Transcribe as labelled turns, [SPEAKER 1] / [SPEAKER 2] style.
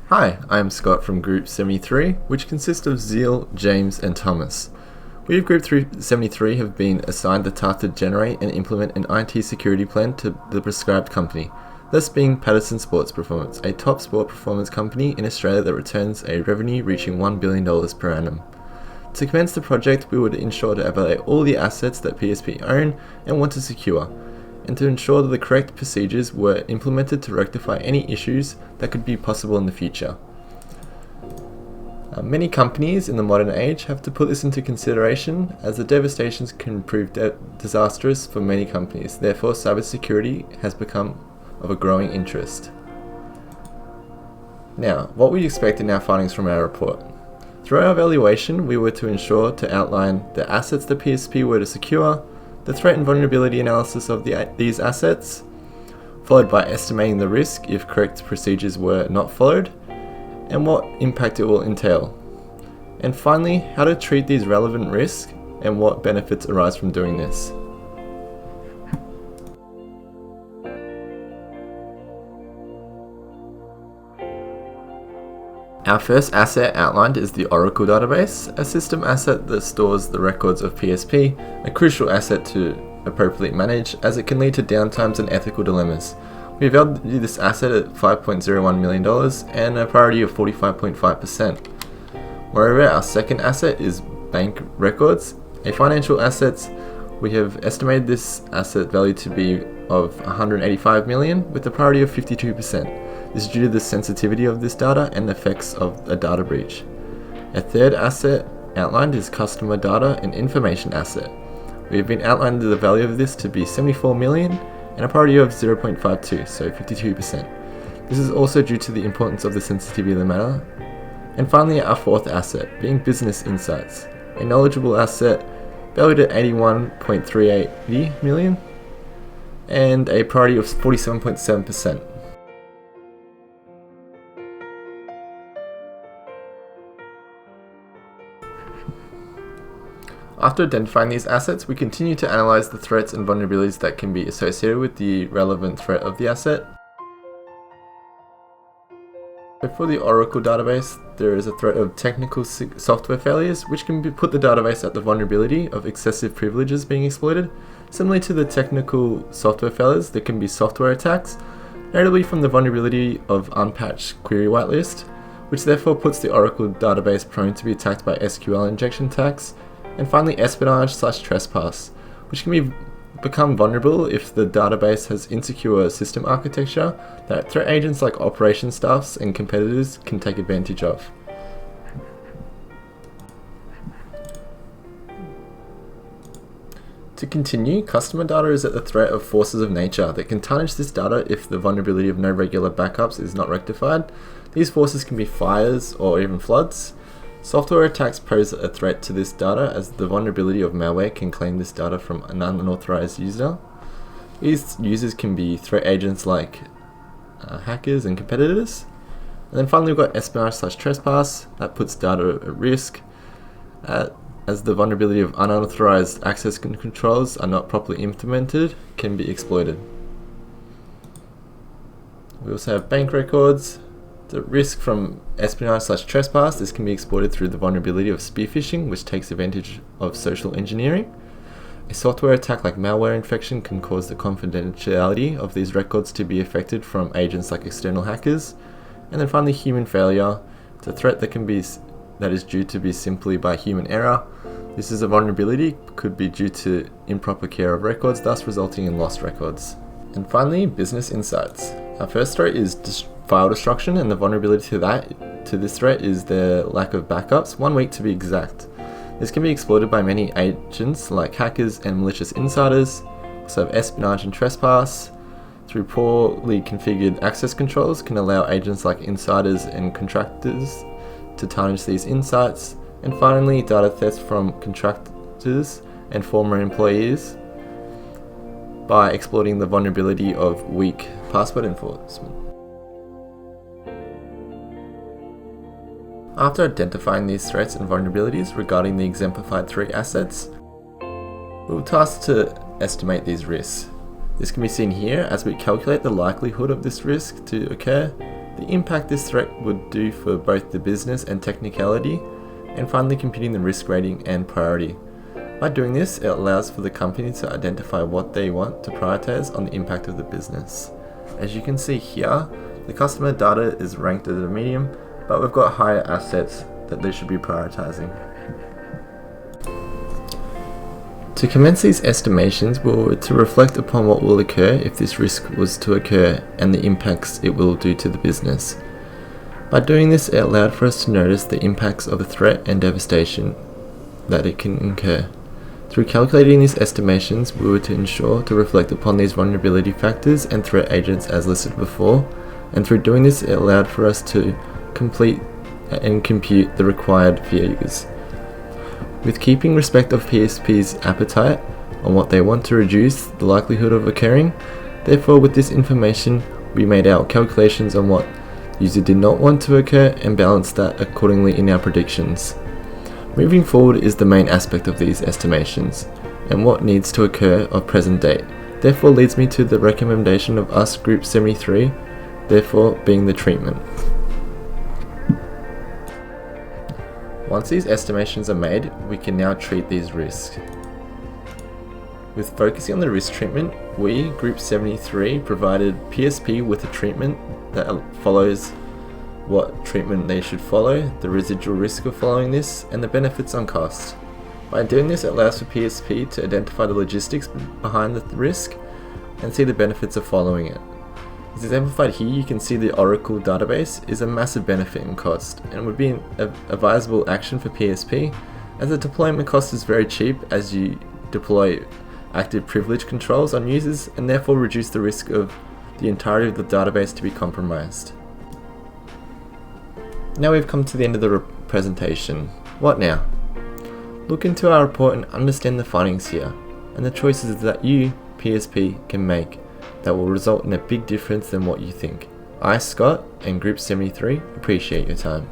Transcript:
[SPEAKER 1] Hi, I am Scott from Group 73, which consists of Zeal, James, and Thomas. We of Group 73 have been assigned the task to generate and implement an IT security plan to the prescribed company, thus being Patterson Sports Performance, a top sport performance company in Australia that returns a revenue reaching $1 billion per annum. To commence the project, we would ensure to evaluate all the assets that PSP own and want to secure, and to ensure that the correct procedures were implemented to rectify any issues that could be possible in the future. Many companies in the modern age have to put this into consideration, as the devastations can prove disastrous for many companies. Therefore, cybersecurity has become of a growing interest. Now, what we expect in our findings from our report. Through our evaluation, we were to ensure to outline the assets the PSP were to secure, the threat and vulnerability analysis of these assets, followed by estimating the risk if correct procedures were not followed, and what impact it will entail. And finally, how to treat these relevant risks and what benefits arise from doing this. Our first asset outlined is the Oracle database, a system asset that stores the records of PSP, a crucial asset to appropriately manage as it can lead to downtimes and ethical dilemmas. We valued this asset at $5.01 million and a priority of 45.5%. Moreover, our second asset is bank records, a financial asset. We have estimated this asset value to be of $185 million with a priority of 52%. This is due to the sensitivity of this data and the effects of a data breach. A third asset outlined is customer data and information asset. We have been outlined the value of this to be $74 million and a priority of 0.52, so 52%. This is also due to the importance of the sensitivity of the matter. And finally, our fourth asset, being business insights, a knowledgeable asset valued at $81.380 million and a priority of 47.7%. After identifying these assets, we continue to analyze the threats and vulnerabilities that can be associated with the relevant threat of the asset. So for the Oracle database, there is a threat of technical software failures, which can put the database at the vulnerability of excessive privileges being exploited. Similarly to the technical software failures, there can be software attacks, notably from the vulnerability of unpatched query whitelist, which therefore puts the Oracle database prone to be attacked by SQL injection attacks. And finally, espionage/trespass, which can become vulnerable if the database has insecure system architecture that threat agents like operations staffs and competitors can take advantage of. To continue, customer data is at the threat of forces of nature that can tarnish this data if the vulnerability of no regular backups is not rectified. These forces can be fires or even floods. Software attacks pose a threat to this data as the vulnerability of malware can claim this data from an unauthorized user. These users can be threat agents like hackers and competitors. And then finally we've got espionage/trespass, that puts data at risk as the vulnerability of unauthorized access controls are not properly implemented can be exploited. We also have bank records. The risk from espionage/trespass, this can be exploited through the vulnerability of spear phishing, which takes advantage of social engineering. A software attack like malware infection can cause the confidentiality of these records to be affected from agents like external hackers. And then finally, human failure. It's a threat that is due to be simply by human error. This is a vulnerability, could be due to improper care of records, thus resulting in lost records. And finally, business insights. Our first threat is file destruction, and the vulnerability to this threat is the lack of backups, 1 week to be exact. This can be exploited by many agents like hackers and malicious insiders. So espionage and trespass through poorly configured access controls can allow agents like insiders and contractors to tarnish these insights. And finally, data theft from contractors and former employees by exploiting the vulnerability of weak password enforcement. After identifying these threats and vulnerabilities regarding the exemplified three assets, we were tasked to estimate these risks. This can be seen here as we calculate the likelihood of this risk to occur the impact this threat would do for both the business and technicality, and finally computing the risk rating and priority. By doing this, it allows for the company to identify what they want to prioritize on the impact of the business. As you can see here, the customer data is ranked as a medium, but we've got higher assets that they should be prioritizing. To commence these estimations, we were to reflect upon what will occur if this risk was to occur and the impacts it will do to the business. By doing this, it allowed for us to notice the impacts of a threat and devastation that it can incur. Through calculating these estimations, we were to ensure to reflect upon these vulnerability factors and threat agents as listed before, and through doing this, it allowed for us to complete and compute the required figures. With keeping respect of PSP's appetite on what they want to reduce the likelihood of occurring, therefore with this information we made our calculations on what user did not want to occur and balanced that accordingly in our predictions. Moving forward is the main aspect of these estimations, and what needs to occur of present date. Therefore leads me to the recommendation of us Group 73, therefore being the treatment. Once these estimations are made, we can now treat these risks. With focusing on the risk treatment, we, Group 73, provided PSP with a treatment that follows what treatment they should follow, the residual risk of following this, and the benefits on cost. By doing this, it allows for PSP to identify the logistics behind the risk and see the benefits of following it. As exemplified here, you can see the Oracle database is a massive benefit in cost and would be an advisable action for PSP, as the deployment cost is very cheap as you deploy active privilege controls on users and therefore reduce the risk of the entirety of the database to be compromised. Now we've come to the end of the presentation. What now? Look into our report and understand the findings here and the choices that you, PSP, can make that will result in a big difference than what you think. I, Scott, and Group 73 appreciate your time.